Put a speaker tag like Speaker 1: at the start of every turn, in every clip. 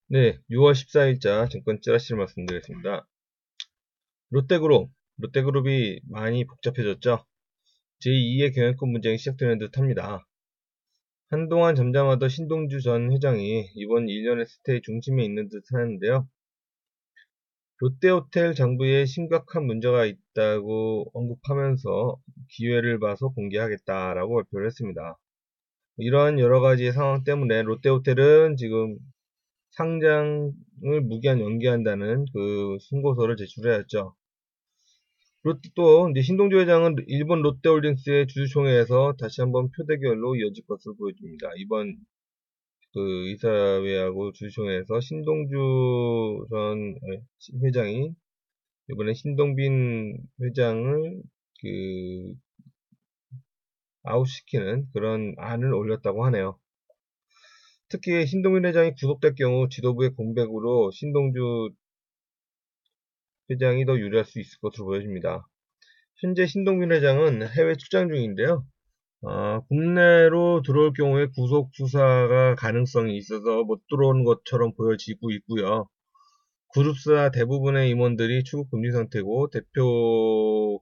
Speaker 1: 네, 6월 14일자 증권 찌라시를 말씀드리겠습니다. 롯데그룹이 많이 복잡해졌죠. 제2의 경영권 분쟁이 시작되는 듯 합니다. 한동안 잠잠하던 신동주 전 회장이 이번 일련의 스테이 중심에 있는 듯 하는데요. 롯데호텔 장부에 심각한 문제가 있다고 언급하면서 기회를 봐서 공개하겠다라고 발표를 했습니다. 이러한 여러 가지 상황 때문에 롯데호텔은 지금 상장을 무기한 연기한다는 그 신고서를 제출해왔죠. 또 이제 신동주 회장은 일본 롯데홀딩스의 주주총회에서 다시 한번 표대결로 이어질 것으로 보여집니다. 이번 그 이사회하고 주주총회에서 신동주 전 회장이 이번에 신동빈 회장을 그 아웃시키는 그런 안을 올렸다고 하네요. 특히 신동빈 회장이 구속될 경우 지도부의 공백으로 신동주 회장이 더 유리할 수 있을 것으로 보여집니다. 현재 신동빈 회장은 해외 출장 중인데요. 국내로 들어올 경우에 구속 수사가 가능성이 있어서 못 들어오는 것처럼 보여지고 있고요. 그룹사 대부분의 임원들이 출국 금지 상태고 대표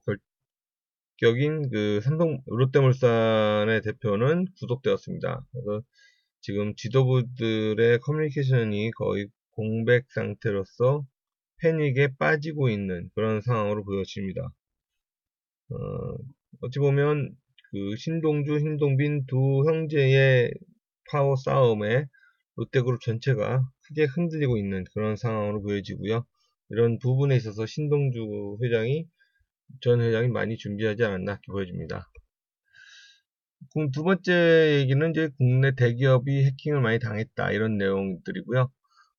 Speaker 1: 결격인 그 롯데물산의 대표는 구속되었습니다. 그래서 지금 지도부들의 커뮤니케이션이 거의 공백 상태로서 패닉에 빠지고 있는 그런 상황으로 보여집니다. 어찌 보면 그 신동주, 신동빈 두 형제의 파워 싸움에 롯데그룹 전체가 크게 흔들리고 있는 그런 상황으로 보여지고요. 이런 부분에 있어서 신동주 전 회장이 많이 준비하지 않았나 이렇게 보여집니다. 그럼 두 번째 얘기는 이제 국내 대기업이 해킹을 많이 당했다 이런 내용들이고요.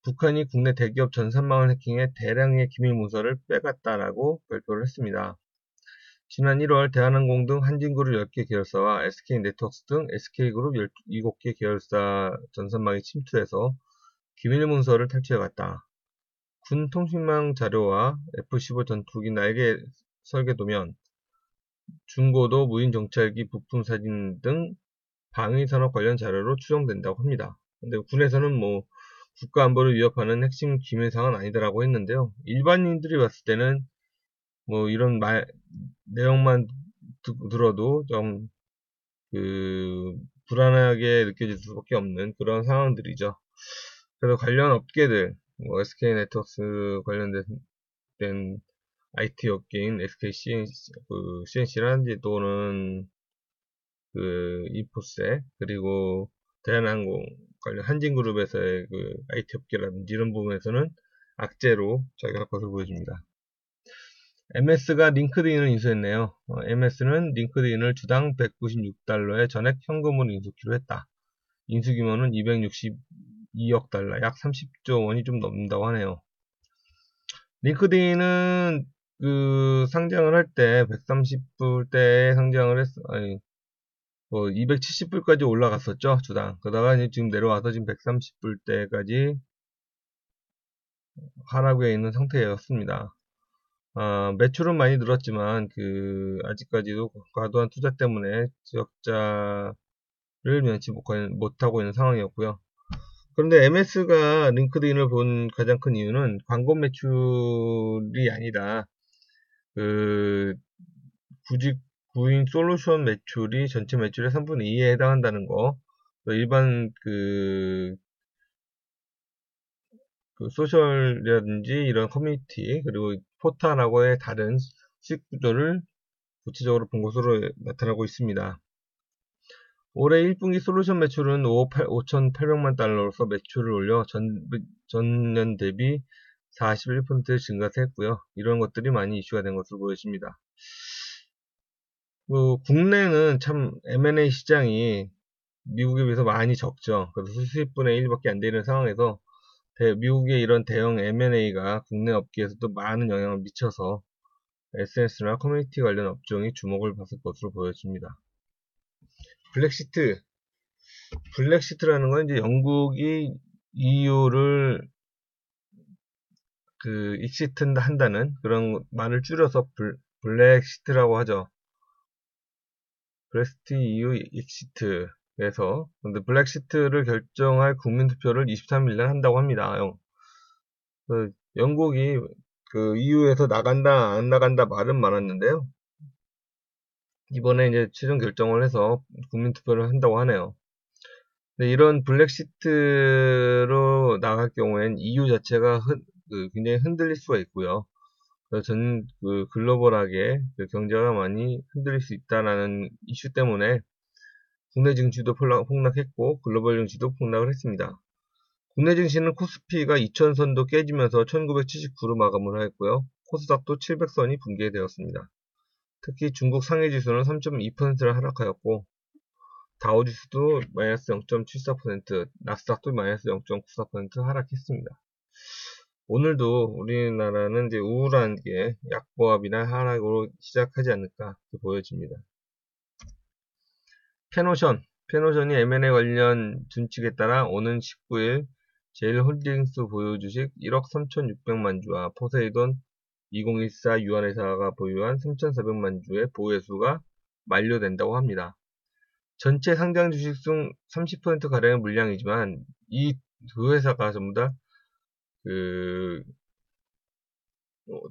Speaker 1: 북한이 국내 대기업 전산망을 해킹해 대량의 기밀 문서를 빼갔다라고 발표를 했습니다. 지난 1월 대한항공 등 한진그룹 10개 계열사와 SK네트워크스 등 SK그룹 7개 계열사 전산망에 침투해서 기밀 문서를 탈취해갔다. 군 통신망 자료와 F-15 전투기 날개 설계도면, 중고도 무인 정찰기 부품 사진 등 방위산업 관련 자료로 추정된다고 합니다. 근데 군에서는 뭐 국가 안보를 위협하는 핵심 기밀사항은 아니다라고 했는데요. 일반인들이 봤을 때는 뭐 이런 내용만 들어도 좀 불안하게 느껴질 수밖에 없는 그런 상황들이죠. 그래서 관련 업계들, 뭐 SK네트워크스 관련된 IT 업계인 SK CNC라든지 또는 이포세, 그리고 대한항공 관련 한진그룹에서의 IT 업계라든지 이런 부분에서는 악재로 작용할 것으로 보여집니다. MS가 링크드인을 인수했네요. MS는 링크드인을 주당 196달러에 전액 현금으로 인수키로 했다. 인수 규모는 262억 달러, 약 30조 원이 좀 넘는다고 하네요. 링크드인은 상장을 할 때 130불대에 상장을 아니, 270불까지 올라갔었죠, 주당. 그러다가 이제 지금 내려와서 지금 130불대까지 하락에 있는 상태였습니다. 매출은 많이 늘었지만, 아직까지도 과도한 투자 때문에 적자를 면치 못하고 있는 상황이었고요. 그런데 MS가 링크드인을 본 가장 큰 이유는 광고 매출이 아니라, 그, 구직, 구인 솔루션 매출이 전체 매출의 3분의 2에 해당한다는 거, 일반 소셜이라든지 이런 커뮤니티, 그리고 포탈하고의 다른 수익 구조를 구체적으로 본 것으로 나타나고 있습니다. 올해 1분기 솔루션 매출은 5,800만 달러로서 매출을 올려 전년 대비 41% 증가했고요. 이런 것들이 많이 이슈가 된 것으로 보여집니다. 국내는 참 M&A 시장이 미국에 비해서 많이 적죠. 그래서 수십분의 1밖에 안 되는 상황에서 미국의 이런 대형 M&A가 국내 업계에서도 많은 영향을 미쳐서 SNS나 커뮤니티 관련 업종이 주목을 받을 것으로 보여집니다. 블랙시트라는 건 이제 영국이 EU를 익시트 한다는 그런 말을 줄여서 블랙시트라고 하죠. 브렉시트 EU 익시트. 그래서 근데 블랙시트를 결정할 국민투표를 23일날 한다고 합니다. 영국이 그 EU에서 나간다 안 나간다 말은 많았는데요. 이번에 이제 최종 결정을 해서 국민투표를 한다고 하네요. 근데 이런 블랙시트로 나갈 경우엔 EU 자체가 굉장히 흔들릴 수가 있고요. 그래서 글로벌하게 경제가 많이 흔들릴 수 있다라는 이슈 때문에 국내 증시도 폭락했고 글로벌 증시도 폭락을 했습니다. 국내 증시는 코스피가 2000선도 깨지면서 1979로 마감을 하였고요. 코스닥도 700선이 붕괴되었습니다. 특히 중국 상해 지수는 3.2%를 하락하였고 다우지수도 마이너스 0.74%, 나스닥도 마이너스 0.94% 하락했습니다. 오늘도 우리나라는 이제 우울한 게 약보합이나 하락으로 시작하지 않을까 보여집니다. 페노션이 M&A 관련 준칙에 따라 오는 19일 제일홀딩스 보유주식 1억 3,600만 주와 포세이돈 2014 유한회사가 보유한 3,400만 주의 보유수가 만료된다고 합니다. 전체 상장 주식 중 30%가량의 물량이지만 이 두 회사가 전부 다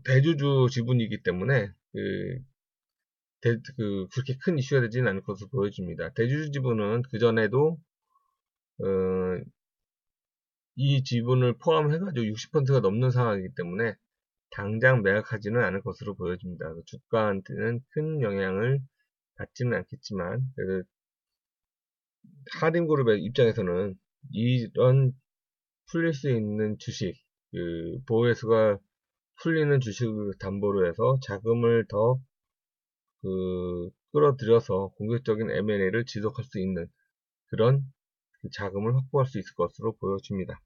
Speaker 1: 대주주 지분이기 때문에 그렇게 큰 이슈가 되지는 않을 것으로 보여집니다. 대주주 지분은 그전에도 이 지분을 포함해가지고 60%가 넘는 상황이기 때문에 당장 매각하지는 않을 것으로 보여집니다. 주가한테는 큰 영향을 받지는 않겠지만 하림그룹의 입장에서는 이런 풀릴 수 있는 주식, 보호회수가 풀리는 주식을 담보로 해서 자금을 더 끌어들여서 공격적인 M&A를 지속할 수 있는 그런 자금을 확보할 수 있을 것으로 보여집니다.